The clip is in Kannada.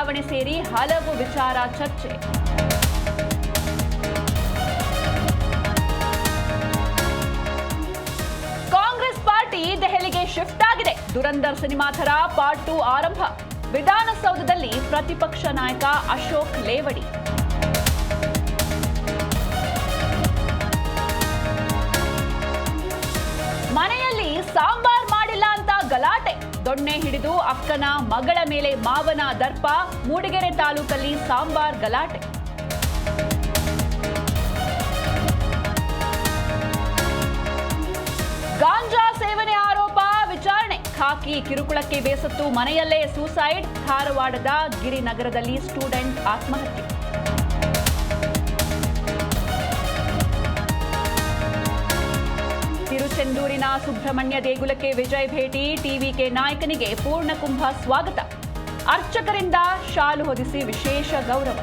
ಚುನಾವಣೆ ಸೇರಿ ಹಲವು ವಿಚಾರ ಚರ್ಚೆ. ಕಾಂಗ್ರೆಸ್ ಪಾರ್ಟಿ ದೆಹಲಿಗೆ ಶಿಫ್ಟ್ ಆಗಿದೆ. ದುರಂದರ್ ಸಿನಿಮಾ ಥರ ಪಾರ್ಟ್ 2 ಆರಂಭ. ವಿಧಾನಸೌಧದಲ್ಲಿ ಪ್ರತಿಪಕ್ಷ ನಾಯಕ ಅಶೋಕ್ ಲೇವಡಿ. ಮನೆಯಲ್ಲಿ ಸಾಂಬಾರ್ ಮಾಡಿಲ್ಲ ಅಂತ ಗಲಾಟೆ. ದೊಣ್ಣೆ ಹಿಡಿದು ಅಕ್ಕನ ಮಗಳ ಮೇಲೆ ಮಾವನ ದರ್ಪ. ಮೂಡಿಗೆರೆ ತಾಲೂಕಲ್ಲಿ ಸಾಂಬಾರ್ ಗಲಾಟೆ. ಗಾಂಜಾ ಸೇವನೆ ಆರೋಪ ವಿಚಾರಣೆ. ಖಾಕಿ ಕಿರುಕುಳಕ್ಕೆ ಬೇಸತ್ತು ಮನೆಯಲ್ಲೇ ಸೂಸೈಡ್. ಧಾರವಾಡದ ಗಿರಿನಗರದಲ್ಲಿ ಸ್ಟೂಡೆಂಟ್ ಆತ್ಮಹತ್ಯೆ. ತಿರುಚೆಂದೂರಿನ ಸುಬ್ರಹ್ಮಣ್ಯ ದೇಗುಲಕ್ಕೆ ವಿಜಯ್ ಭೇಟಿ. ಟಿವಿಕೆ ನಾಯಕನಿಗೆ ಪೂರ್ಣಕುಂಭ ಸ್ವಾಗತ. ಅರ್ಚಕರಿಂದ ಶಾಲು ಹೊದಿಸಿ ವಿಶೇಷ ಗೌರವ.